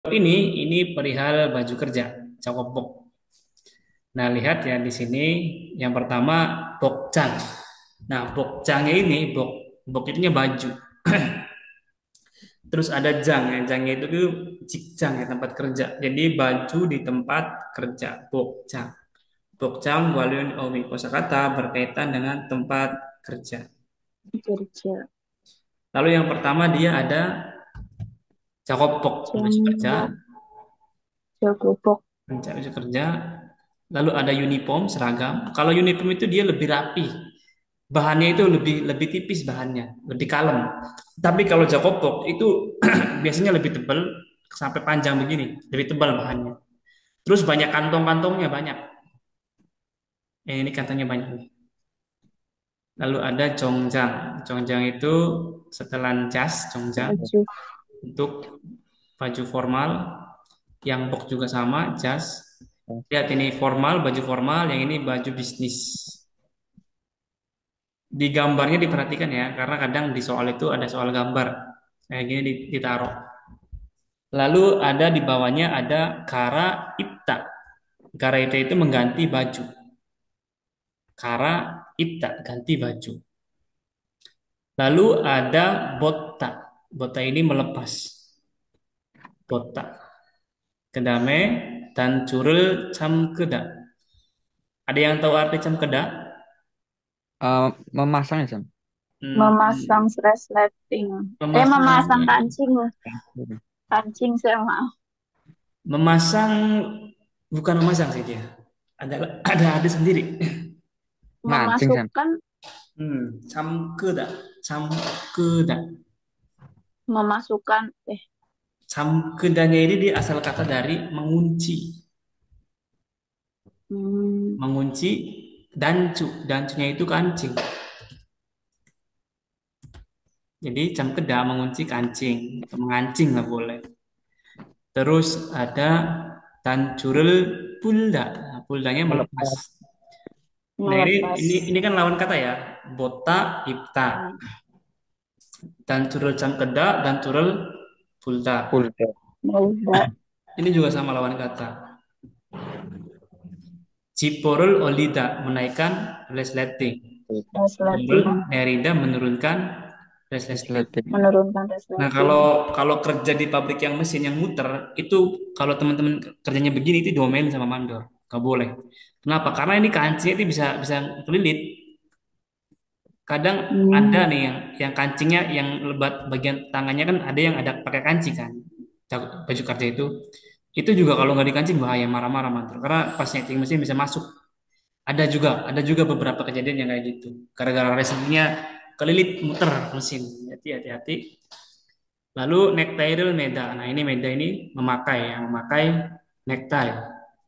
Ini perihal baju kerja, cakopok. Nah, lihat ya di sini yang pertama bokcang. Nah, bokcangnya ini bok itunya baju. Terus ada jang ya, jangnya itu tuh jikjang ya tempat kerja. Jadi baju di tempat kerja, bokcang. Bokcang walun owi kosakata berkaitan dengan tempat kerja. Kerja. Lalu yang pertama dia ada cakopok, baju kerja, Jambok. Jagobok. baju kerja. Lalu ada uniform, seragam. Kalau uniform itu dia lebih rapi. Bahannya itu lebih lebih tipis bahannya, lebih kalem. Tapi kalau jakopok itu biasanya lebih tebal sampai panjang begini, lebih tebal bahannya. Terus banyak kantong-kantongnya banyak. Ini kantongnya banyak nih. Lalu ada congjang. Congjang itu setelan jas, congjang Baju. untuk baju formal. Yang box juga sama, jas. Lihat ini formal, baju formal. Yang ini baju bisnis. Di gambarnya diperhatikan ya, karena kadang di soal itu ada soal gambar. Kayak gini ditaruh. Lalu ada di bawahnya ada kara ipta. Kara ipta itu mengganti baju. Kara ipta, ganti baju. Lalu ada botta. Botta ini melepas. Botta. Kedame dan curel cam keda. Ada yang tahu arti cam keda? Eh, memasang ya, Sam? Memasang Hmm, resleting. memasang Memasang kancing. Kancing saya maaf. memasang bukan memasang sih dia. Ada sendiri. Mancing, Sam. Memasukkan. Camkeda, camkeda. Memasukkan. Camkedanya ini dia asal kata dari mengunci, Hmm, mengunci dancu, dancunya itu kancing. Jadi camkeda mengunci kancing, atau mengancing lah boleh. Terus ada tancurel pulda, nah, puldanya melepas. Melepas. Nah melepas. ini kan lawan kata ya, bota ipta, tancurel camkeda, tancurel pulda. Pulpen. Melda. Ini juga sama lawan kata. Ciporul Olida menaikkan resleting. Ciporul Resleting. Nerida menurunkan resleting. Resleting. Menurunkan Nah, resleting. kalau kerja di pabrik yang mesin yang muter, itu kalau teman-teman kerjanya begini itu diomelin sama mandor. Gak boleh. Kenapa? Karena ini kancingnya itu bisa bisa kelilit. Kadang ada Hmm. nih yang kancingnya yang lebat bagian tangannya kan ada yang ada pakai kancing kan. Baju kerja itu juga kalau nggak dikancing bahaya marah-marah mandor. Karena pas nyeting mesin bisa masuk. Ada juga beberapa kejadian yang kayak gitu. Gara-gara racingnya kelilit muter mesin. Jadi hati-hati. Lalu necktie meda. Nah ini meda ini memakai yang memakai necktie.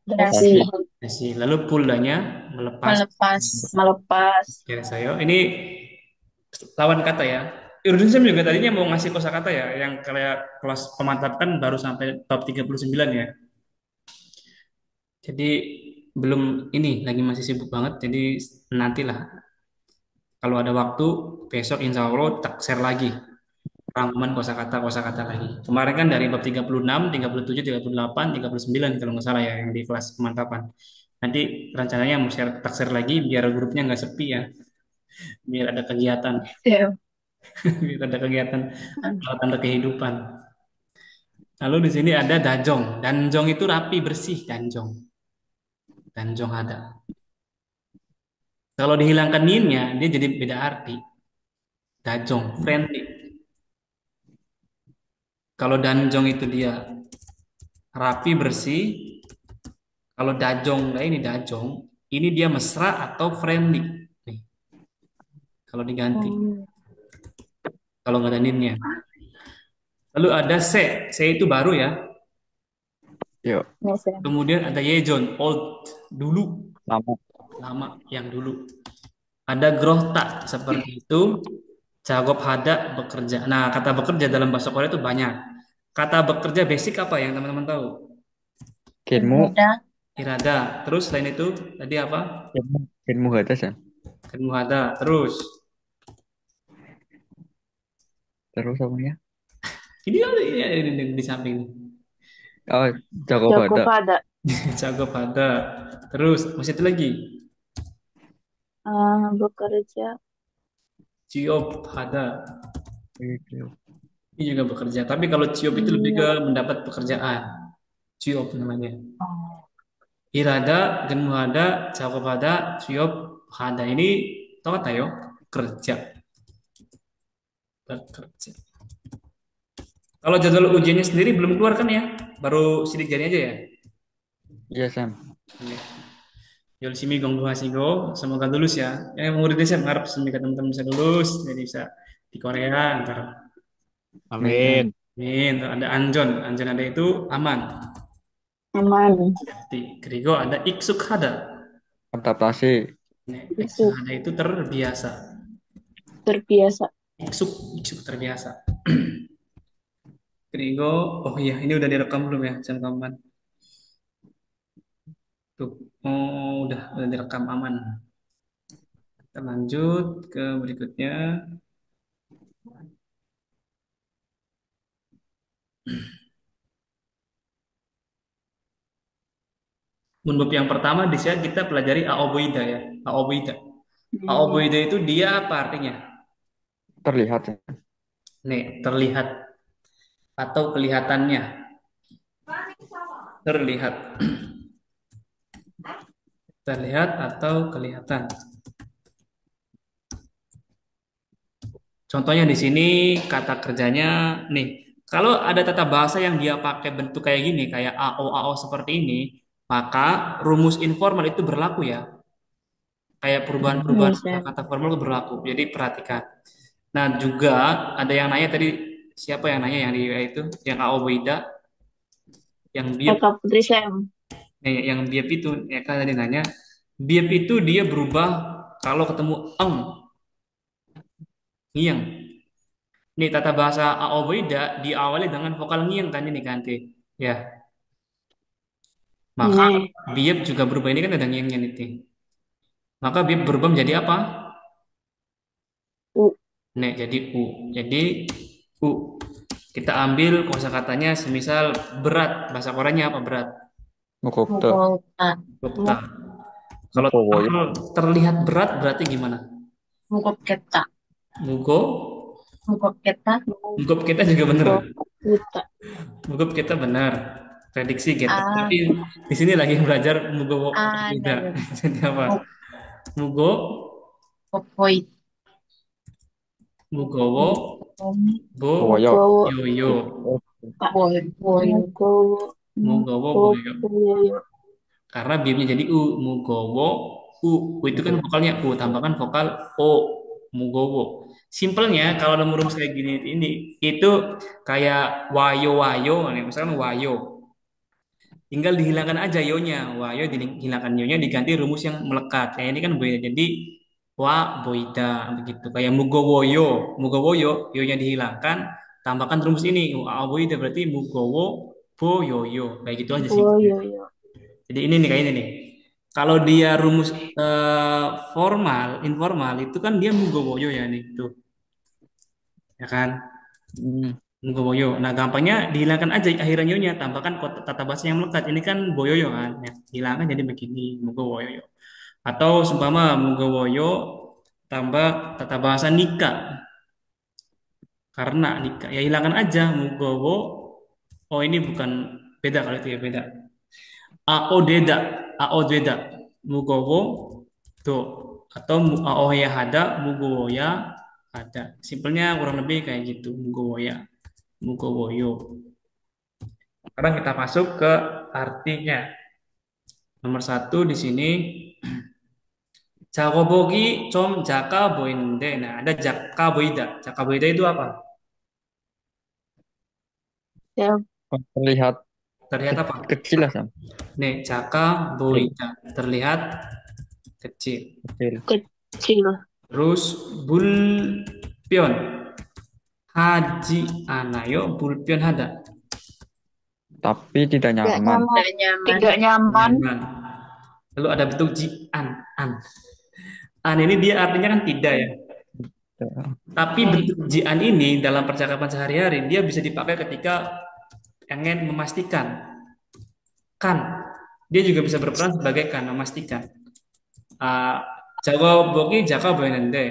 Dasi. Kasih. Lalu puldanya melepas. Melepas. Melepas. Ya saya. Ini lawan kata ya. Urban Sam juga tadinya mau ngasih kosakata ya, yang kayak kelas pemantap kan baru sampai bab 39 ya. Jadi belum ini lagi masih sibuk banget. Jadi nantilah kalau ada waktu besok insya Allah tak share lagi rangkuman kosakata lagi. Kemarin kan dari bab 36, 37, 38, 39 kalau nggak salah ya yang di kelas pemantapan. Nanti rencananya mau share tak share lagi biar grupnya nggak sepi ya, biar ada kegiatan, Ya. biar ada kegiatan tanda kehidupan. Lalu di sini ada danjong. Danjong itu rapi bersih danjong. Danjong ada. Kalau dihilangkan ninnya dia jadi beda arti. Danjong friendly. Kalau danjong itu dia rapi bersih. Kalau dajong, nah ini dajong, ini dia mesra atau friendly. Nih, kalau diganti, Hmm. kalau nggak ada ninnya. Lalu ada se itu baru ya. Yuk. Mesin. Kemudian ada yejon, old, dulu, Lama. lama, yang dulu. Ada grohta, seperti itu. Jagop hada, bekerja. Nah, kata bekerja dalam bahasa Korea itu banyak. Kata bekerja basic apa yang teman-teman tahu? Kinmu. Irada. Irada. Terus selain itu, tadi apa? Kinmu atas ya. Kenmu hada. Terus, Terus apa ya? ini di samping. Oh, Joko Joko Pada. pada. Jago pada. Terus masih itu lagi. Bekerja. Ciop pada. Gitu. Ini juga bekerja. Tapi kalau ciop itu lebih ke Ciop. mendapat pekerjaan. Ciop namanya. Oh, Irada, Genmuhada, Cakupada, Ciop, Hada. Ini tahu kata yo? Kerja. Bekerja. Kalau jadwal ujiannya sendiri belum keluar kan ya? Baru sidik jari aja ya? Iya, Sam. Oke. Yol simi gong dua sigo. Semoga lulus ya. Muridnya saya mengharap semoga teman-teman bisa lulus. Jadi bisa di Korea ntar. Amin, Sam. Amin. Amin. Ntar ada Anjon. Anjon ada itu aman. aman. Di Krigo ada Iksuk Hada. Adaptasi. Nih, Iksuk Isu Hada itu terbiasa. terbiasa. Iksuk terbiasa. Krigo, oh iya ini udah direkam belum ya jam kapan? Tuh, oh udah direkam aman. Kita lanjut ke berikutnya. Munbab yang pertama di sini kita pelajari Aoboida ya. Aoboida. Hmm. Aoboida itu dia apa artinya? Terlihat, Sam. Nih, terlihat atau kelihatannya. Terlihat. Terlihat atau kelihatan. Contohnya di sini kata kerjanya nih. Kalau ada tata bahasa yang dia pakai bentuk kayak gini, kayak AO seperti ini, maka rumus informal itu berlaku ya. Kayak perubahan-perubahan Bisa. kata formal itu berlaku. Jadi perhatikan. Nah, juga ada yang nanya tadi, siapa yang nanya yang di itu, yang AO Boida, yang biep, Kakak Putri Sam. yang biep itu, ya kan tadi nanya, biep itu dia berubah kalau ketemu ngiyang. Nih tata bahasa AO Boida diawali dengan vokal ngiyang kan ini kan, Teh? Ya, maka Nih. biep juga berubah ini kan ada ngiyangnya nih, Teh. Maka biep berubah menjadi apa? U. Nih, jadi U. Jadi U. Kita ambil kosakatanya semisal berat, bahasa Koreanya apa berat? Mukokte. Mukota. Dokta. Kalau Mukowoyo. terlihat berat berarti gimana? Mukoketa. Mugo, Mukoketa. mugo kita juga bener. Mukota. Mugo kita benar. Prediksi kita. Ah, Tapi di sini lagi belajar mugo tidak. ada. Jadi apa? Mugo, Mukopoit. mugowo, bo, Mukowoyo. Mukowo. yoyo. Boy. Boy. Mukowo. Mugowo, boyo. Mukowo. Karena biarnya jadi U. Mugowo, U. U itu kan vokalnya U. Tambahkan vokal O. Mugowo. Simpelnya kalau ada rumus kayak gini ini itu kayak wayo wayo, nih misalkan wayo, tinggal dihilangkan aja yonya, wayo dihilangkan yonya diganti rumus yang melekat. Kayak ini kan boida jadi wa boida begitu. Kayak mugowoyo, mugowoyo yonya dihilangkan, tambahkan rumus ini wa boida berarti mugowo boyoyo. Kayak gitu aja Oh, simpelnya. iya, iya. Jadi ini nih kayak ini nih. Kalau dia rumus formal, informal itu kan dia mugowoyo ya nih tuh, ya kan? Hmm. Mugowoyo. Nah, gampangnya dihilangkan aja akhiran nyonya, tambahkan tata bahasa yang melekat. Ini kan boyoyo kan, ya. Hilangkan jadi begini, mugowoyo. Atau seumpama mugowoyo tambah tata bahasa nikah, karena nikah. Ya hilangkan aja mugowo. Oh, ini bukan beda kalau itu ya beda. Aodeda, Aodeda, Mugowo, do, atau Aoya hada, Mugowoya ada. Simpelnya kurang lebih kayak gitu, Mugowoya, Mugowoyo. Sekarang kita masuk ke artinya. Nomor satu di sini, Jakobogi com jaka boinde. Nah, ada jaka boida. Jaka boida itu apa? Ya, Terlihat Terlihat apa? kecil lah, Sam. Nih, jaka Kecil. boida. Terlihat kecil. Kecil. kecil. Terus bulpion. Haji anayo bulpion hada. Tapi tidak Tidak nyaman. nyaman. Tidak nyaman. Tidak nyaman. Nyaman. Lalu ada bentuk ji an. An ini dia artinya kan tidak ya. Tapi bentuk ji an ini dalam percakapan sehari-hari dia bisa dipakai ketika ingin memastikan. kan. Dia juga bisa berperan sebagai kan, memastikan. Ah, Jawa bogi jaka boyonende.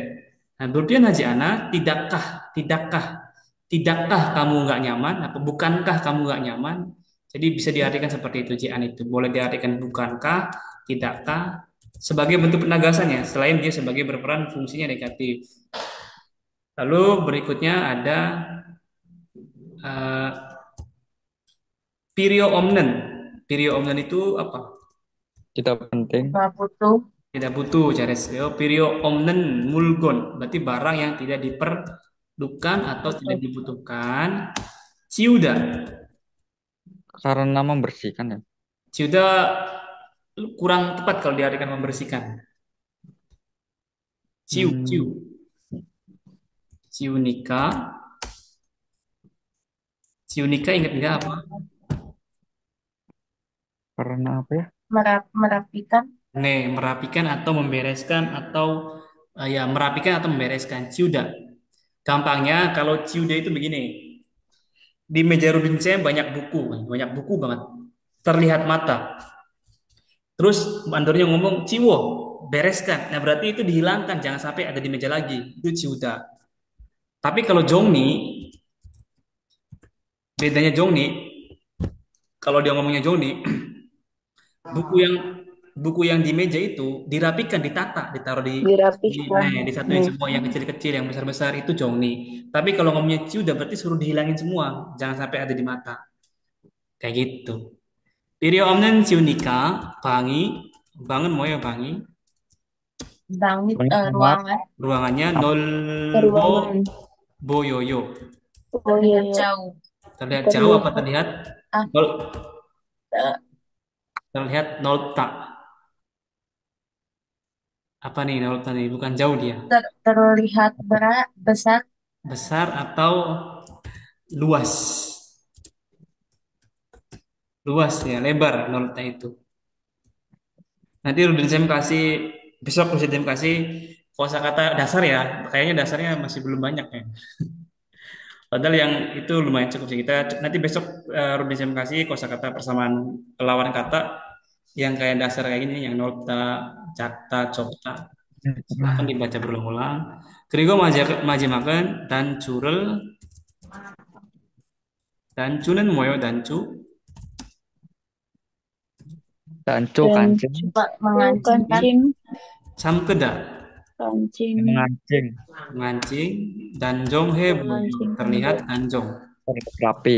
Nah, berpian haji ana, tidakkah, tidakkah kamu nggak nyaman? Apa bukankah kamu nggak nyaman? Jadi bisa diartikan seperti itu jian itu. Boleh diartikan bukankah, tidakkah, sebagai bentuk penegasannya. Selain dia sebagai berperan fungsinya negatif. Lalu berikutnya ada uh, pirio omnen. Pirio omnen itu apa? Tidak penting. Nggak butuh. Tidak butuh cari SEO. Pirio omnen mulgon. Berarti barang yang tidak diperlukan atau tidak Butuh. dibutuhkan. Ciuda. Karena membersihkan ya. Ciuda kurang tepat kalau diartikan membersihkan. Ciu, ciu. Hmm, Ciu nikah. Ciu nikah ingat nggak apa? karena apa ya? Merapikan. Nih, merapikan atau membereskan atau ya merapikan atau membereskan. Ciuda. Gampangnya kalau ciuda itu begini. Di meja Rudin saya banyak buku banget. Terlihat mata. Terus mandornya ngomong, Ciwo, bereskan. Nah berarti itu dihilangkan, jangan sampai ada di meja lagi. Itu Ciuda. Tapi kalau Jongni, bedanya Jongni, kalau dia ngomongnya Jongni, buku yang buku yang di meja itu dirapikan, ditata, ditaruh Dirapihkan. disatuin Hmm. semua yang kecil-kecil, yang besar-besar itu Jongni. Tapi kalau ngomongnya Ciuda berarti suruh dihilangin semua, jangan sampai ada di mata. Kayak gitu. Pirio omnen Ciunika, bangi, bangun moyo bangi, Langit, Soalnya kamar, ruangan. ruangannya kamar nol bo Ruangan. boyoyo. Oh iya, jauh. Terlihat jauh apa Terlihat. terlihat Ah, nol? eh, Terlihat nol tak. Apa nih nol tak nih? Bukan jauh dia. terlihat berat, besar. Besar atau luas? Luas ya, lebar nol tak itu. Nanti Rudin Sam kasih besok Rudin Sam kasih kosakata dasar ya. Kayaknya dasarnya masih belum banyak ya. Padahal yang itu lumayan cukup sih. Kita nanti besok Rudin Sam kasih kosakata persamaan lawan kata yang kayak dasar kayak gini, yang nolta, cakta, cokta. Silahkan dibaca berulang-ulang. Kerigo maji makan dan curel dan cunen moyo dan cu danco Dan kancing, coba mengancingkan. samkeda Kancing. mengancing, mengancing dan jonghe boyo Mengancingkan. terlihat ganjong rapi,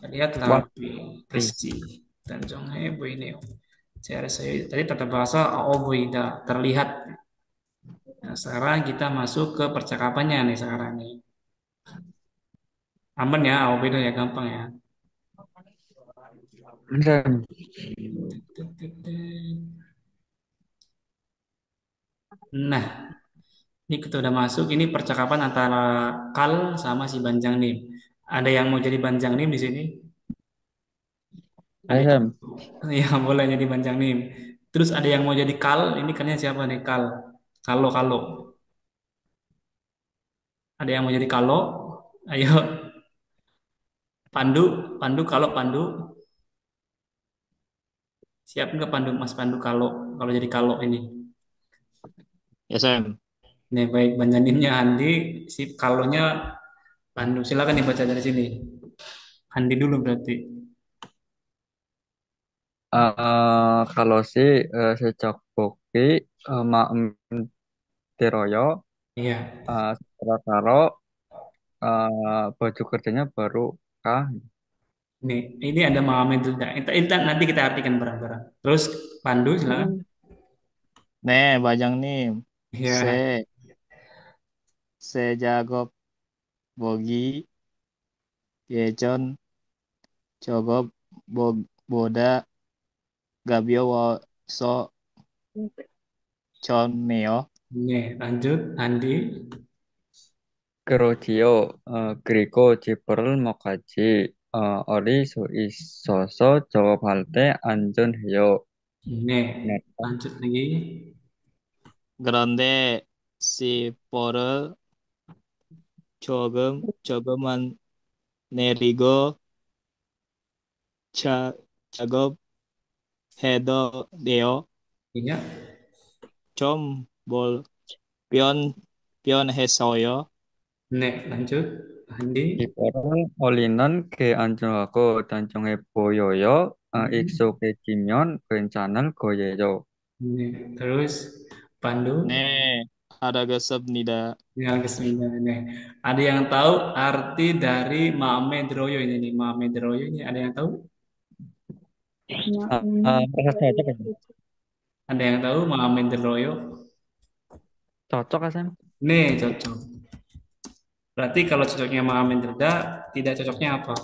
terlihat wah, rapi bersih dan jonghe boyo saya tadi tata bahasa aoboida terlihat. Nah, sekarang kita masuk ke percakapannya nih sekarang nih. Aman ya, aoboida ya gampang ya. dan Nah, ini kita udah masuk. Ini percakapan antara Kal sama si Banjang Nim. Ada yang mau jadi Banjang Nim di sini? Ada yang, Sam, ya boleh jadi Banjang Nim. Terus ada yang mau jadi Kal. Ini kan siapa nih Kal? Kalo Kalo. Ada yang mau jadi Kalo? Ayo, Pandu, Pandu Kalo Pandu. Siap nggak Pandu, Mas Pandu Kalo? Kalau jadi Kalo ini. Ya, Sam. Nih baik Banjang Nimnya Andi, si Kalonya Pandu. Silakan dibaca dari sini. Andi dulu berarti. kalau sih sejak Boki maem Tiroyo Iya. setelah karo baju kerjanya baru kah? Ini ada Muhammad Duda. Nanti kita artikan bareng-bareng. Terus Pandu silakan. Hmm. Nih, Bajang nih. Se, Ya, se jago bogi, yechon, cogo, boda, gabio, wo, so, chon, meo. lanjut Andi. Gerojio Griko Ciperl Mokaji Ori Su Isoso jawab halte Anjon Heyo Nih, Neta lanjut lagi. Grande, si pore, cogeman, nerigo, cha, cago, hedo deo Iya. com bol pion pion hesoyo Nek, lanjut. Andi. Ciporel olinan ke anjungako tanjunge boyoyo iksu ke kimyon kencanan goyeyo. Nek, terus Pandu. ne ada gesep nida Yang ke-9 nih. Ada yang tahu arti dari Mame Droyo ini nih? Mame Droyo ini ada yang tahu? Rasa cocok ya? Ada yang tahu Mame Droyo? Cocok kan Sam? Nih, cocok. Berarti kalau cocoknya Mame Dreda, tidak cocoknya apa?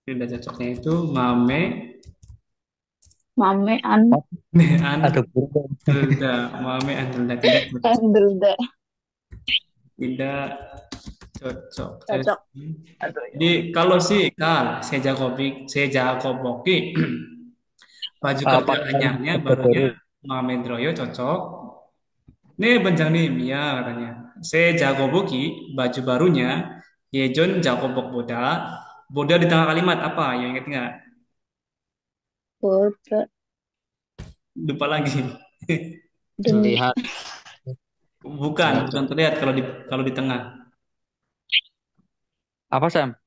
Tidak cocoknya itu Mame Mame an nih an Aduh, burung. Dreda. Mame Andreda tidak cocok. Andreda. Tidak cocok. Cocok. Aduh, ya. Jadi kalau si Kal, Sejakoboki baju kerja Pakaian anyarnya kerja barunya baru. Mame Droyo cocok. Nih benjang nih Mia katanya. Saya jago boki baju barunya. Yejon jago bok boda. Boda di tengah kalimat apa? Yang inget nggak? Putra Lupa lagi. demi terlihat Bukan, bukan cocok terlihat kalau di tengah. Apa Sam?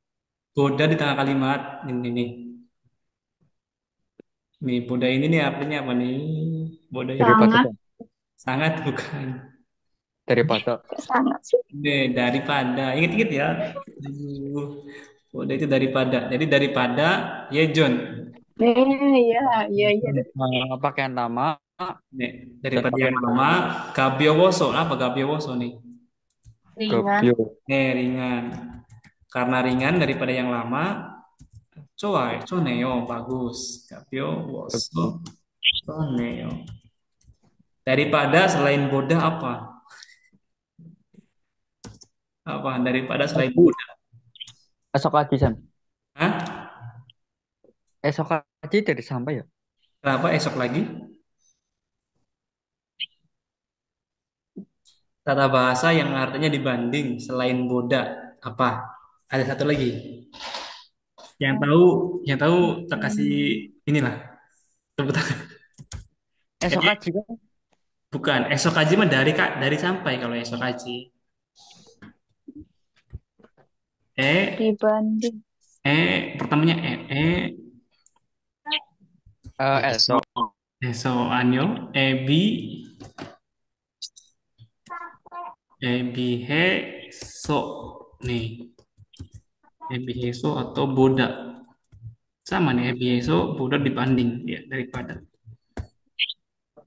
Boda di tengah kalimat. Ini nih. Nih boda ini nih artinya apa nih? Boda ini Daripada sangat Sam. sangat bukan. Daripada. sangat sih. Nih daripada. Ingat-ingat ya. Aduh. Boda itu daripada. Jadi daripada Yejon. Iya, iya, iya. Pakaian lama Nih, dan daripada yang pakaian lama, baru. Gabiowoso. Apa Gabiowoso nih? Ringan. Gobyo. Ringan. Karena ringan daripada yang lama, coai, coneo, bagus. Gabiowoso, coneo. Daripada selain boda apa? Apa? Daripada selain Lagi. boda. Esok lagi Sam. Hah? Esok lagi dari sampai ya. Kenapa esok lagi? Tata bahasa yang artinya dibanding selain boda apa? Ada satu lagi. Yang tahu, yang tahu tak kasih inilah tepuk tangan. Esok Eh, lagi kan? bukan, esok aja mah dari kak dari sampai kalau esok aja. Dibanding. Pertamanya Esok. esok anyo, ebi, he, so, nih, ebi he so atau boda, sama nih ebi he so, boda dibanding ya daripada,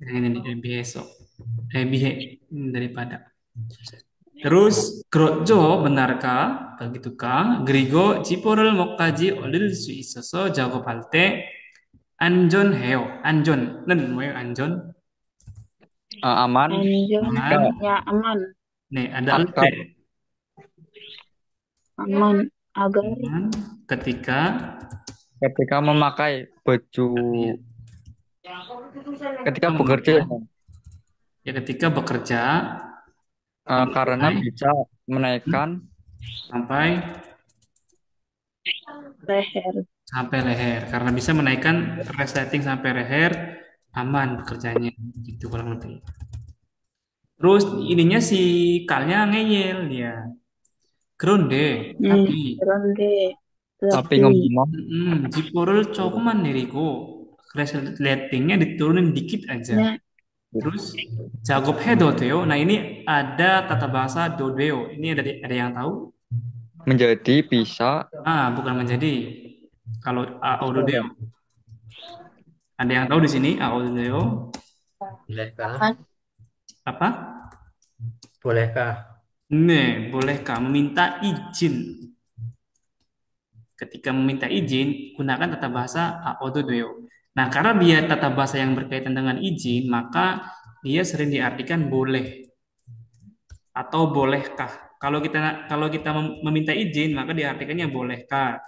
yang ini nih ebi he so, ebi he daripada. Terus krojo benarkah? Begitukah? Grigo ciporel mokaji olil suisoso jago palte anjon heo anjon nen moyo anjon Aman. Anjing. Maka aman. Ya, aman. Nih ada akal lte Aman. Agar aman ketika ketika memakai baju ya, ketika bekerja memakai ya ketika bekerja karena sampai bisa menaikkan sampai leher. sampai leher karena bisa menaikkan resleting sampai leher aman bekerjanya gitu kurang lebih. Terus ininya si kalnya ngeyel dia. Gronde, tapi Ronde. tapi Tapi. ngomong Jiporul cokuman diriku. Resletingnya diturunin dikit aja. Nah, Terus Jagob Hedoteo. Nah ini ada tata bahasa Dodeo. Ini ada yang tahu? menjadi bisa Bukan menjadi. Kalau Audodeo. Ada yang tahu di sini Audodeo? Bolehkah? kan. Apa? Bolehkah? Nih, bolehkah meminta izin? Ketika meminta izin, gunakan tata bahasa Audodeo. Nah, karena dia tata bahasa yang berkaitan dengan izin, maka dia sering diartikan boleh atau bolehkah. Kalau kita meminta izin, maka diartikannya bolehkah.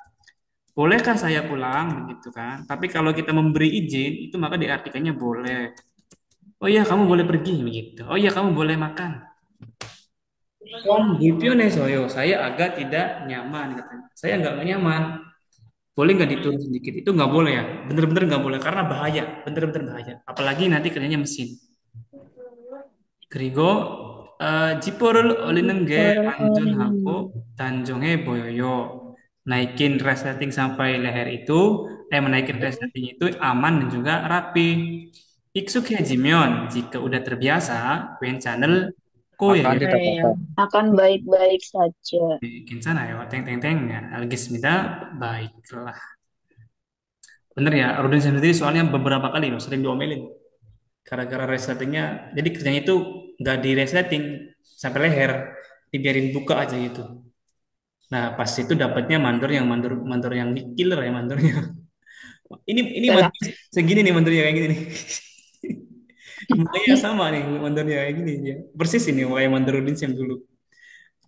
Bolehkah saya pulang begitu kan? Tapi kalau kita memberi izin, itu maka diartikannya boleh. Oh iya, kamu boleh pergi begitu. Oh iya, kamu boleh makan. Om Gipio nih soyo, saya agak tidak nyaman katanya. Saya nggak nyaman. Boleh nggak diturun sedikit? Itu nggak boleh ya. Bener-bener nggak boleh karena bahaya. Bener-bener bahaya. Apalagi nanti kerjanya mesin. 그리고 지퍼를 올리는 게 Jipper 안전하고 Olin. 단정해 보여요. Naikin resleting sampai leher itu, menaikin resleting itu aman dan juga rapi. 익숙해지면 jika udah terbiasa, 괜찮을 Akan 거예요. tidak Ya, apa-apa. akan baik-baik saja. 괜찮아요. 땡땡땡. Ya, 알겠습니다. Baiklah. Bener ya, Rudin sendiri soalnya beberapa kali loh sering diomelin. Gara-gara resletingnya, jadi kerjanya itu nggak di resleting sampai leher, dibiarin buka aja gitu. Nah, pas itu dapatnya mandor yang mandor yang killer ya mandornya. Ini Galak. mandor segini nih mandornya kayak gini nih. Mukanya sama nih mandornya kayak gini ya. Persis ini kayak mandor Rudin Sem dulu.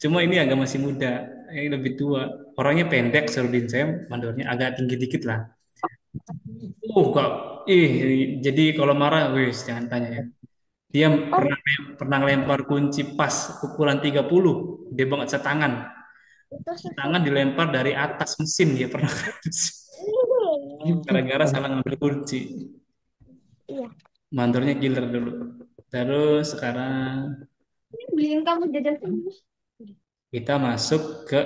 Cuma ini agak masih muda, ini lebih tua. Orangnya pendek Rudin Sem, mandornya agak tinggi dikit lah. Kak, jadi kalau marah, wis jangan tanya ya. Dia pernah lempar kunci pas pukulan 30, dia banget setangan. Setangan dilempar dari atas mesin dia pernah. Gara-gara salah ngambil kunci. Mandornya killer dulu. Terus sekarang Beliin kamu jajan terus. kita masuk ke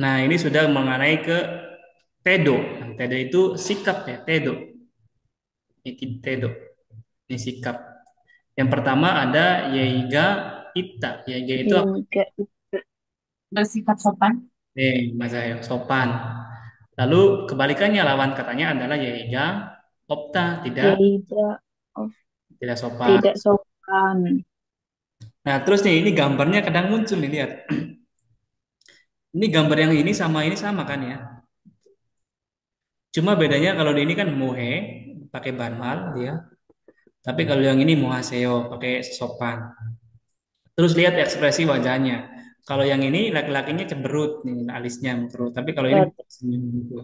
nah, ini sudah mengenai ke tedo. Nah, tedo itu sikap ya, tedo. Ini tedo. Ini sikap. Yang pertama ada yeiga ita. Yeiga itu apa? Juga bersikap sopan. Mas Ayo, sopan. Lalu kebalikannya lawan katanya adalah yaiga opta, Tidak, oh, tidak sopan. tidak sopan. Nah, terus nih ini gambarnya kadang muncul nih lihat. Ini gambar yang ini sama kan ya. Cuma bedanya kalau di ini kan mohe pakai banmal dia. Tapi kalau yang ini muhaseo pakai sopan. Terus lihat ekspresi wajahnya. Kalau yang ini laki-lakinya cemberut nih alisnya cemberut. Tapi kalau ini Lihat, senyum gitu.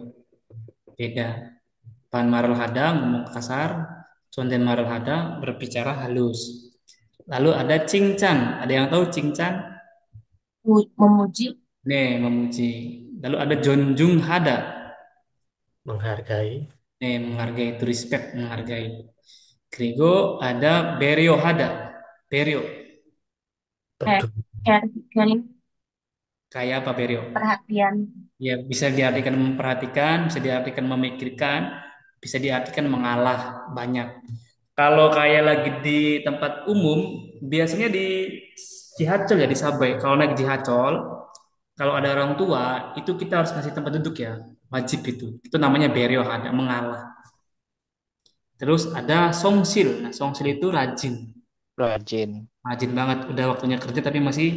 Beda. Pan Marul Hada ngomong kasar, Sonden Marul Hada berbicara halus. Lalu ada cincang. Ada yang tahu cincang? memuji. Nih, memuji. Lalu ada Jonjung Hada. menghargai, Nih, menghargai itu respect, menghargai. Krigo ada Beryo Hada. Beryo. peduli, Caring, Kayak apa Beryo? perhatian. Ya, bisa diartikan memperhatikan, bisa diartikan memikirkan, bisa diartikan mengalah banyak. Kalau kayak lagi di tempat umum, biasanya di Cihacol ya di Subway. Kalau naik Cihacol, kalau ada orang tua, itu kita harus kasih tempat duduk ya, wajib itu. Itu namanya beryo, ada mengalah. Terus ada songsil. Nah, songsil itu rajin, Rajin. rajin banget. Udah waktunya kerja tapi masih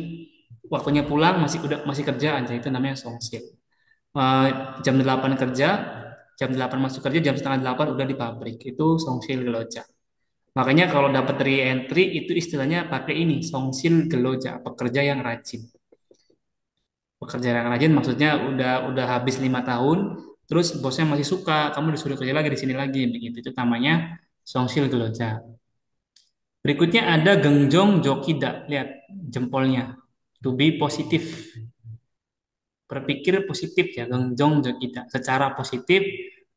waktunya pulang masih kerja aja itu namanya songsil. Eh, jam 8 kerja, jam 8 masuk kerja, jam setengah 8 udah di pabrik. Itu songsil geloja. Makanya kalau dapat re-entry itu istilahnya pakai ini, songsil geloja, pekerja yang rajin. Pekerja yang rajin maksudnya udah habis 5 tahun, terus bosnya masih suka, kamu disuruh kerja lagi di sini lagi, begitu. Itu namanya songsil geloja. Berikutnya ada gengjong jokida, lihat jempolnya. To be positif, berpikir positif ya, gengjong jokida. Secara positif,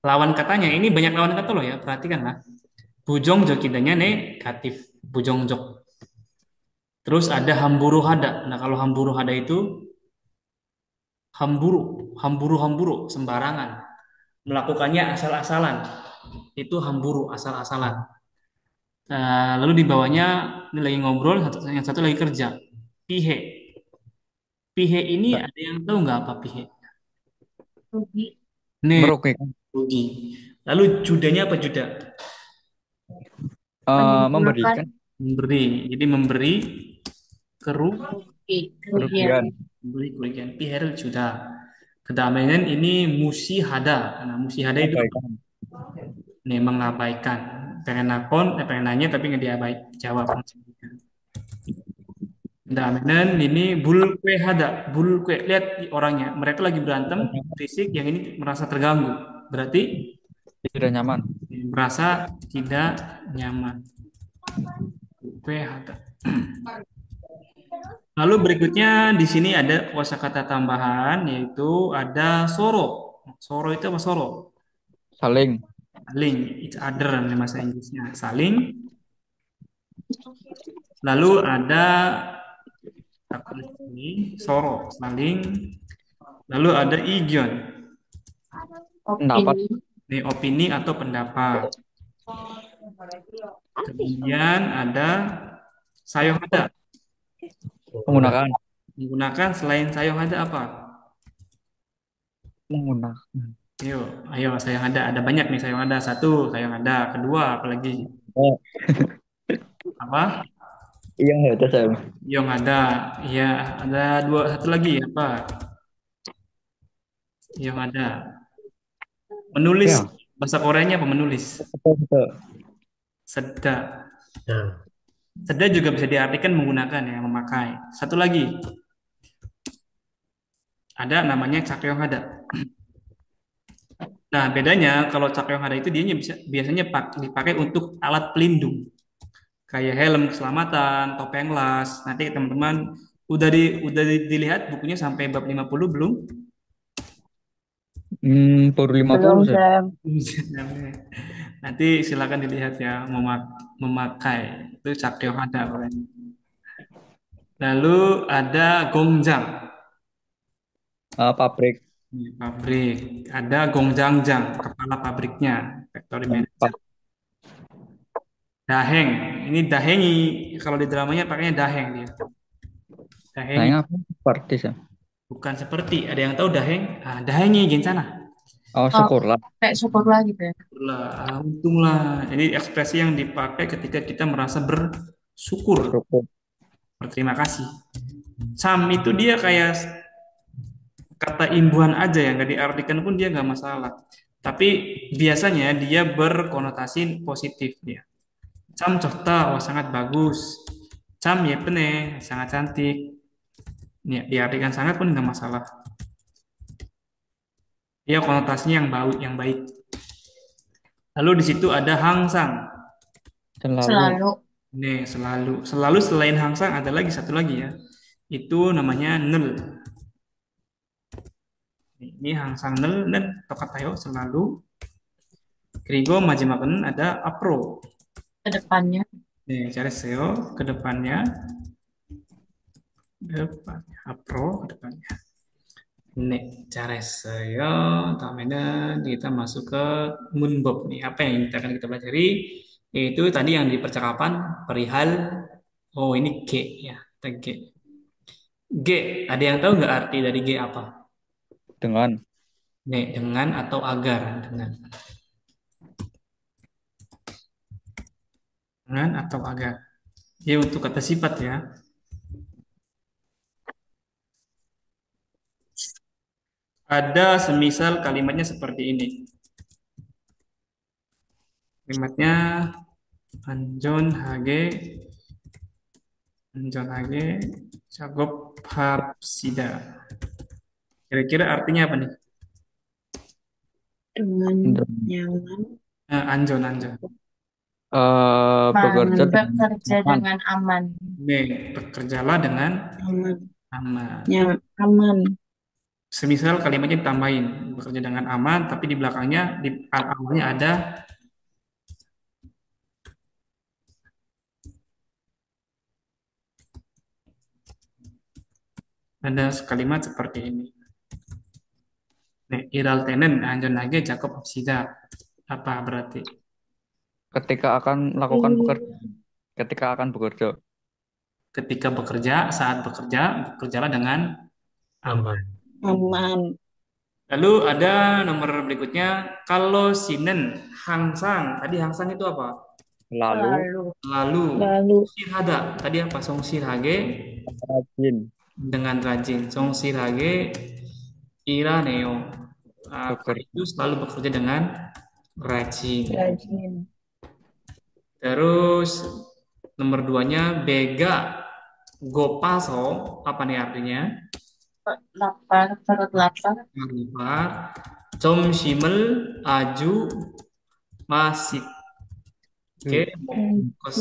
lawan katanya, ini banyak lawan kata loh ya, perhatikanlah. Bujong jokidanya negatif, bujong jok. Terus ada hamburu hada. Nah, kalau hamburu hada itu hamburu, hamburu sembarangan. Melakukannya asal-asalan. Itu hamburu, asal-asalan. Lalu di bawahnya ini lagi ngobrol, yang satu lagi kerja. Pihe. Pihe ini Mbak, ada yang tahu nggak apa pihe? Rugi. Nih, Merugikan. rugi. Lalu judanya apa juda? Memberikan Memberi. Jadi memberi Kerugian. kerugian. memberi kerugian. Piher juda. Kedamaian ini musihada. Nah, musihada itu Kebaikan. nih mengabaikan. Pengen nakon, pengen nanya tapi nggak diabaik jawab. Kedamaian ini bulkwe hada. Bulkwe lihat orangnya. Mereka lagi berantem, berisik. Yang ini merasa terganggu. Berarti Tidak nyaman. merasa tidak nyaman. Bulkwe hada. Lalu berikutnya di sini ada kosakata tambahan yaitu ada soro. Soro itu apa soro? Saling. Saling, each other nih bahasa Inggrisnya. Saling. Lalu ada apa ini? Soro, saling. Lalu ada igion. Pendapat. Opini. Ini opini atau pendapat. Kemudian ada sayohada. Menggunakan. Menggunakan selain sayohada apa? Menggunakan. Ayo, ayo sayohada. Ada banyak nih sayohada. Satu, sayohada. Kedua, apalagi? Oh, Apa? iya ada saya. Yang ada. Iya, ada dua. Satu lagi apa? Yang ada. Menulis. Ya, Bahasa Koreanya apa menulis? betul betul. Seda. Nah, Seda juga bisa diartikan menggunakan ya, memakai. Satu lagi. Ada namanya cakyohada. Nah, bedanya kalau cakyohada itu dia biasanya dipakai untuk alat pelindung. Kayak helm keselamatan, topeng las. Nanti teman-teman dilihat bukunya sampai bab 50 belum? Baru 50 Belum, saya. Sam. Nanti silakan dilihat ya memakai itu cakyohada. Lalu ada gongjang. Pabrik. Ini pabrik. Ada gongjangjang, kepala pabriknya, factory manager. Daheng. Ini dahengi. Kalau di dramanya pakainya daheng dia. Dahengi. Saya apa? Seperti saya. Bukan seperti. Ada yang tahu daheng? Ah, dahengi sana. Oh, Oh, syukurlah. kayak syukurlah gitu ya. Lah, untunglah. Ini ekspresi yang dipakai ketika kita merasa bersyukur, Syukur. berterima kasih. Sam itu dia kayak kata imbuhan aja ya, nggak diartikan pun dia nggak masalah. Tapi biasanya dia berkonotasi positif dia. Cam Chota, wah sangat bagus. Cam Yepene, sangat cantik. Ya, diartikan sangat pun nggak masalah. Dia konotasinya yang baik. Lalu di situ ada Hangsang. Selalu. Selalu. Nih, selalu selain Hangsang ada lagi satu lagi ya. Itu namanya Nel. Ini Hangsang Nel dan Tokatayo selalu. Krigo Majimaken ada Apro. Ke depannya. Nih, cari SEO ke depannya. Apro ke depannya. Nih, cara SEO, tamena kita masuk ke Moonbob nih. Apa yang kita pelajari? Yaitu tadi yang di percakapan perihal. Oh, ini G ya. Kita G. G, ada yang tahu nggak arti dari G apa? Dengan. Nih, dengan atau agar. Dengan atau agar. Ya, untuk kata sifat ya. Ada semisal kalimatnya seperti ini. Kalimatnya Anjon Hage Cakup Hapsida. Kira-kira artinya apa nih? Dengan Dan, nyaman. Anjon. bekerja dengan Bekerja aman. dengan aman. Nih, bekerjalah dengan Aman. aman. Aman. Semisal kalimatnya ditambahin bekerja dengan aman, tapi di belakangnya di awalnya ada kalimat seperti ini. Nih, iral tenen anjon lagi Jakob Hapsida. Apa berarti? Ketika akan melakukan pekerjaan. Ketika akan bekerja. Ketika bekerja, saat bekerja, bekerjalah dengan aman. aman. Aman. Lalu ada nomor berikutnya, kalau sinen hangsang. Tadi hangsang itu apa? Lalu Lalu sirhada. Tadi apa? Song sirhage rajin. dengan rajin. Song sirhage ira neo. Bekerja. Itu selalu bekerja dengan rajin. Rajin. Terus nomor duanya bega gopaso. Apa nih artinya? Lapar. Perut lapar. Lapar. Com simel aju masih. Oke, kos.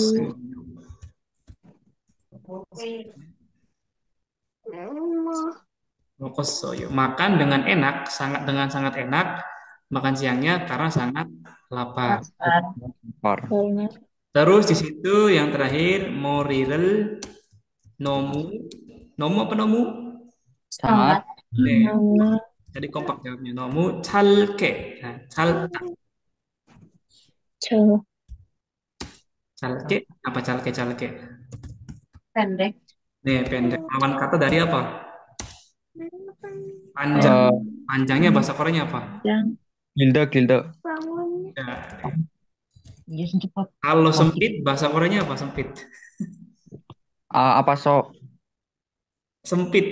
Mokosoyo. Makan dengan enak, sangat enak. Makan siangnya karena sangat lapar. Lapar. Lapar. Karena Terus di situ yang terakhir morirel nomu. Nomu apa nomu? Sangat. sangat Nih, sangat jadi kompak jawabnya. Nomu calke. Nah, jauh calke apa calke calke? pendek. Nih, pendek. Lawan kata dari apa? Panjang. Eh, Panjangnya bahasa Koreanya apa? Yang gilda. Ya. Iya, cepat. Kalau sempit bahasa Koreanya apa? Sempit. Apa sok? Sempit.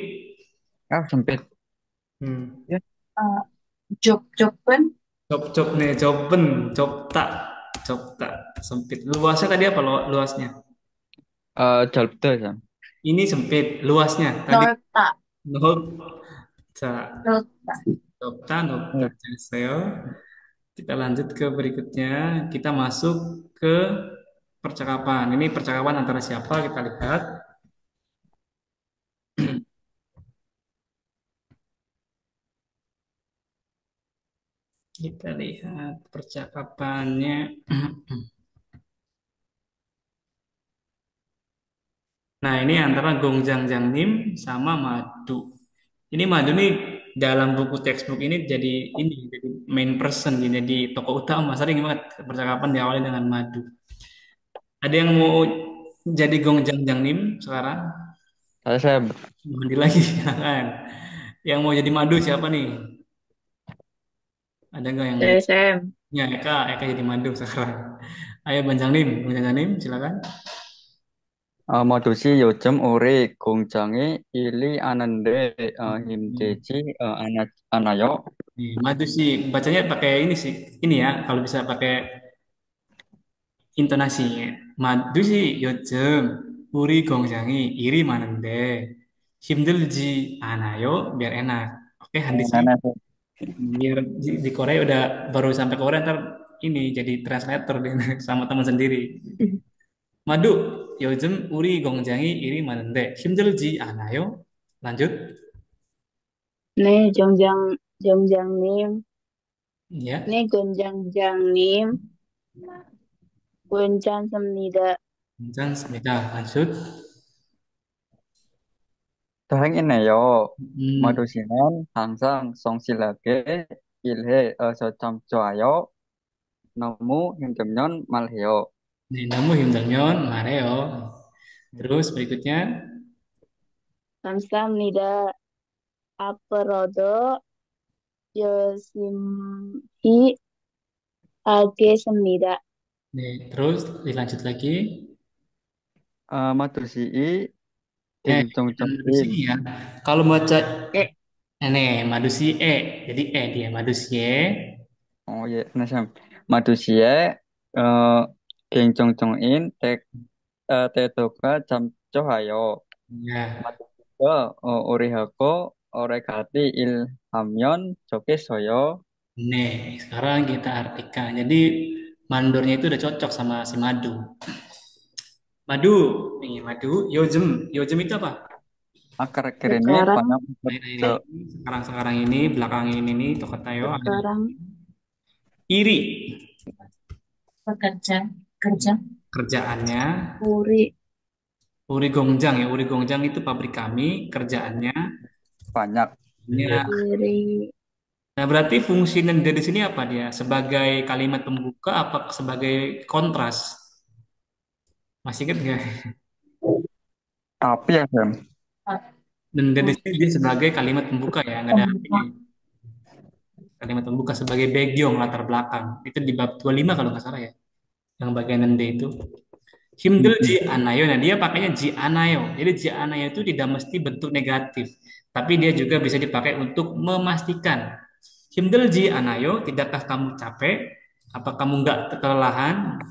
Sempit. Hmm. Ya. Job-joban Job nih, joben, job tak, sempit. Luasnya tadi apa luasnya? Jalbda ya. Ini sempit, luasnya tadi 넓다. nokta, 넓다. nokta. Jaseo. Kita lanjut ke berikutnya. Kita masuk ke percakapan. Ini percakapan antara siapa? Kita lihat. Kita lihat percakapannya. Nah, ini antara Gongjang Jangnim sama Madu. Ini Madu nih dalam buku textbook ini jadi main person, jadi tokoh utama. Sering banget percakapan diawali dengan Madu. Ada yang mau jadi Gongjang Jangnim sekarang? Saya Mandi lagi kan? Yang mau jadi Madu siapa nih? Ada nggak yang mau jadi? CSM. Ya, Eka jadi Madu sekarang. Ayo Gongjang Jangnim, silakan. Modusi 요즘 우리 공장에 일이 하는데 힘들지 않아요? Nih, Madu sih bacanya pakai ini sih. Ini ya, kalau bisa pakai intonasinya. Madu sih 요즘 우리 공장이 일이 많은데 힘들지 않아요? Biar enak. Oke, Handis sih. Nenek. Biar di Korea udah baru sampai Korea ntar ini jadi translator deh, sama teman sendiri. Madu, 요즘 우리 공장이 일이 많은데 힘들지 않아요? Lanjut. 네, 정장님. Ya, 네, 권장장님. 괜찮습니다. 괜찮습니다. Lanjut. 다행이네요. Hmm. 모두씨는 항상 성실하게 일해 참 좋아요. 너무 힘들면 말해요. Nih, namu himdalnyon, mareo. Terus berikutnya, 감사합니다. 앞으로도 열심히 하겠습니다. nih, terus dilanjut lagi. 모두씨 Madusi 김종정님. ya. Kalau baca 네, madusi jadi dia madusie. 예, 안녕하세요. 모두씨의 김종정인 태도가 참 좋아요. Ya, 우리하고 오래같이 일하면 좋겠어요. nih, sekarang kita artikan. Jadi mandornya itu udah cocok sama si madu. Madu, nih madu. Yojem itu apa? 아까르케르니 sekarang, banyak Akhir-akhir ini, sekarang ini, belakangan ini nih, Tokotayo ada sekarang iri bekerja, kerja, kerjaannya. 우리, Uri Gongjang itu pabrik kami, kerjaannya. banyak. Ya. 우리, Nah, berarti fungsi nenda di sini apa dia? Sebagai kalimat pembuka apa sebagai kontras? Masih ingat nggak? Tapi ya, Sam. Nenda di sini dia sebagai kalimat pembuka ya, nggak ada artinya. Kalimat pembuka sebagai background latar belakang. Itu di bab 25 kalau nggak salah ya. Yang bagian nenda itu. Himdul ji anayo. Nah, dia pakainya ji anayo. Jadi ji anayo itu tidak mesti bentuk negatif, tapi dia juga bisa dipakai untuk memastikan. Himdul ji anayo, tidakkah kamu capek? Apa kamu nggak kelelahan?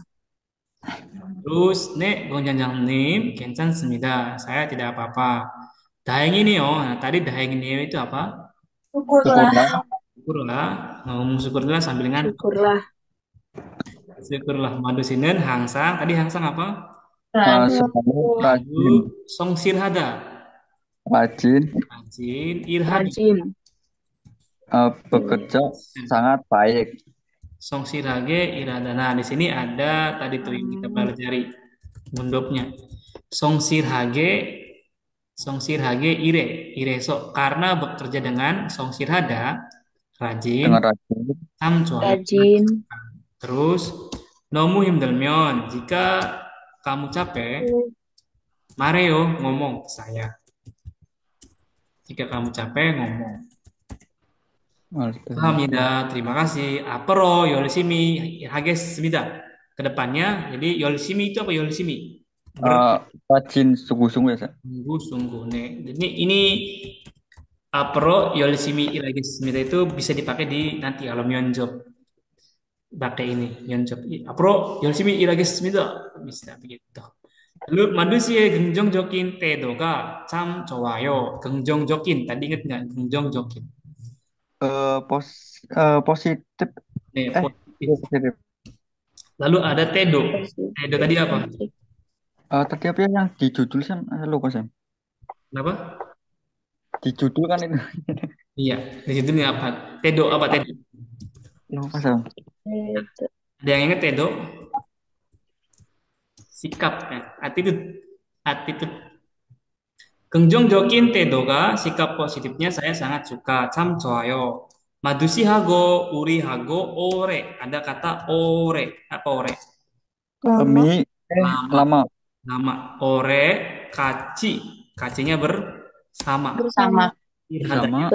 Terus, nek gonjanjang nim, kencan semida. Saya tidak apa-apa. Daeng ini oh, nah, tadi daeng ini itu apa? syukurlah, Syukurlah. Syukurlah, ngomong syukurlah sambil ngantuk. syukurlah, Syukurlah madu sinen hangsang. Tadi hangsang apa? selalu Selalu Madu rajin. song sirhada. Rajin, rajin. Irhadi, Rajin. bekerja sangat baik. songsirage, irada. Nah, di sini ada tadi tuh yang kita pelajari mundopnya. Songsirhage, songsirhage ire, ireso. Karena bekerja dengan songsirhada, rajin, Dengan rajin, samcoyo. Rajin. Terus, nomu himdelmyon. Jika kamu capek, mareo ngomong ke saya. Jika kamu capek, ngomong. Alhamdulillah, terima kasih. Apero, yolisimi, hages, semida. Kedepannya, jadi yolisimi itu apa yolisimi? rajin sungguh-sungguh ya, Sa. Sungguh-sungguh. Nih, jadi ini apero, yolisimi, hages, semida itu bisa dipakai di nanti kalau mionjob. Pakai ini, mionjob. Apero, yolisimi, hages, semida. Bisa begitu. Lalu madu sih genjong jokin tedoga cam cowayo genjong jokin tadi inget nggak genjong jokin Pos, positif, nih eh, positif. iya, positif. Lalu ada tedo. Tedo tadi apa? Positif. Tadi apa ya yang di judul Sam? Lupa Sam. Kenapa? Di judul kan itu. Iya, di situ nih apa? Tedo apa tedo? Lupa Sam. Itu. Ada yang ingat tedo? Sikap ya, attitude, attitude. Genjong jokin tedoga sikap positifnya saya sangat suka. Cam coayo. Madusi hago, uri hago, ore. Ada kata ore. Apa ore? Lama. Mi, Lama. lama. Nama ore, kaci. Kacinya bersama. Bersama. Sama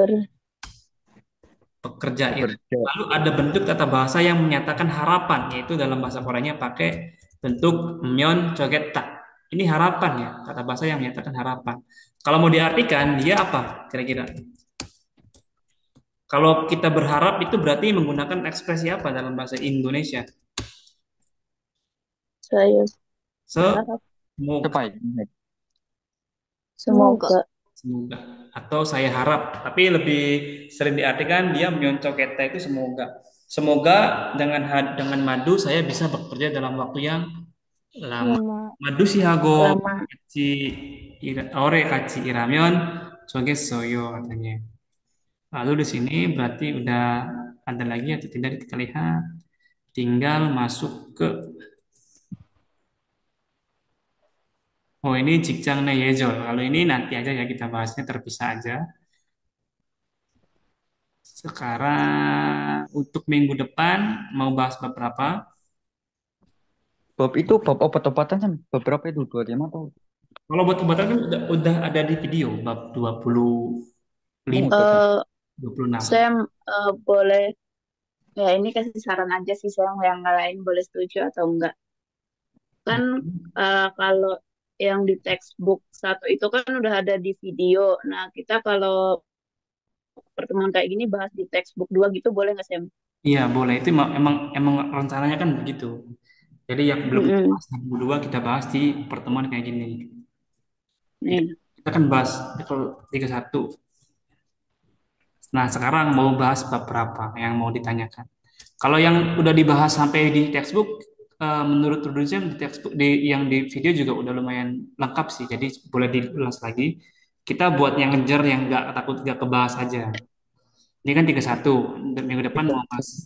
Pekerja itu. bekerja. Lalu ada bentuk tata bahasa yang menyatakan harapan, yaitu dalam bahasa Koreanya pakai bentuk myeon choget tak. Ini harapan ya, kata bahasa yang menyatakan harapan. Kalau mau diartikan, dia apa kira-kira? Kalau kita berharap itu berarti menggunakan ekspresi apa dalam bahasa Indonesia? Saya Semoga, harap. Cepat. Semoga. semoga. Atau saya harap, tapi lebih sering diartikan dia myeon choget itu semoga. Semoga dengan madu saya bisa bekerja dalam waktu yang lama. Lama. Madu sihago Lama. kachi ore kachi iramion soyo katanya. Lalu di sini berarti udah ada lagi atau tidak kita lihat. Tinggal masuk ke oh ini jikjang na yejol. Kalau ini nanti aja ya kita bahasnya terpisah aja. Sekarang untuk minggu depan mau bahas beberapa. Bab itu bab obat-obatan Sam. Beberapa itu 25 atau Kalau buat obatan kan udah ada di video bab 25, udah Sam. 26. Saya boleh ya ini kasih saran aja sih saya yang lain boleh setuju atau enggak. Kan kalau yang di textbook satu itu kan udah ada di video. Nah, kita kalau pertemuan kayak gini bahas di textbook 2 gitu boleh nggak, Sam? Iya boleh itu emang rencananya kan begitu. Jadi yang belum kita Mm-mm. bahas di minggu 2 kita bahas di pertemuan kayak gini. Nih. Kita kan bahas level 31. Nah sekarang mau bahas bab berapa yang mau ditanyakan. Kalau yang udah dibahas sampai di textbook, menurut Rudinsem di textbook yang di video juga udah lumayan lengkap sih. Jadi boleh diulas lagi. Kita buat yang ngejar yang nggak takut nggak kebahas aja. Ini kan 31. Minggu depan mau bahas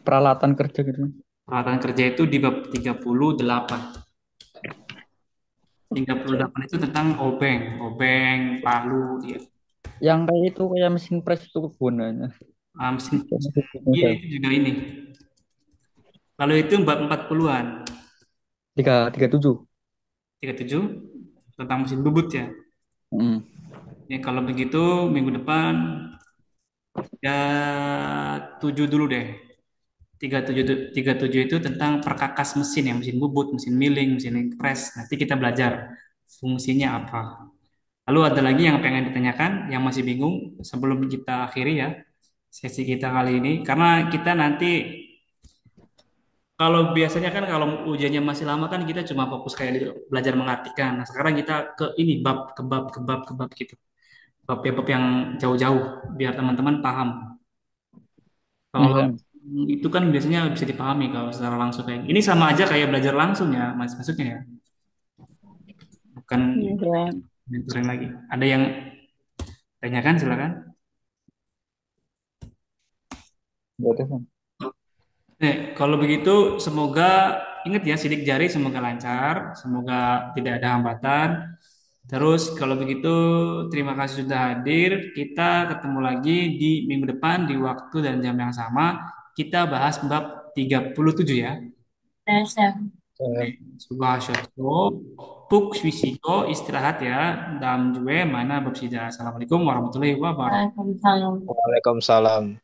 Peralatan kerja gitu. peralatan kerja itu di bab 38. 38 itu tentang obeng, obeng, palu, dia. Yang kayak itu kayak mesin press itu kegunaannya. Mesin, iya Misal itu juga ini. Lalu itu bab 40-an, 37. 37 tentang mesin bubut ya. Hmm. Ya kalau begitu minggu depan ya 7 dulu deh. 37 itu tentang perkakas mesin ya, mesin bubut, mesin milling, mesin press. Nanti kita belajar fungsinya apa. Lalu ada lagi yang pengen ditanyakan, yang masih bingung sebelum kita akhiri ya sesi kita kali ini. Karena kita nanti kalau biasanya kan kalau ujiannya masih lama kan kita cuma fokus kayak belajar mengartikan. Nah sekarang kita ke ini bab gitu. Bab yang jauh-jauh biar teman-teman paham. Kalau Sam. itu kan biasanya bisa dipahami kalau secara langsung kayak ini sama aja kayak belajar langsung ya, mas maksudnya ya. Bukan Iya. mentoring lagi. Ada yang tanyakan silakan. Berarti Kalau begitu semoga ingat ya sidik jari semoga lancar, semoga tidak ada hambatan. Terus kalau begitu terima kasih sudah hadir. Kita ketemu lagi di minggu depan di waktu dan jam yang sama. Kita bahas bab 37 ya. Subhashotko, Puk Swisiko, istirahat ya. Dalam juga mana bab sida. Assalamualaikum warahmatullahi wabarakatuh. Waalaikumsalam.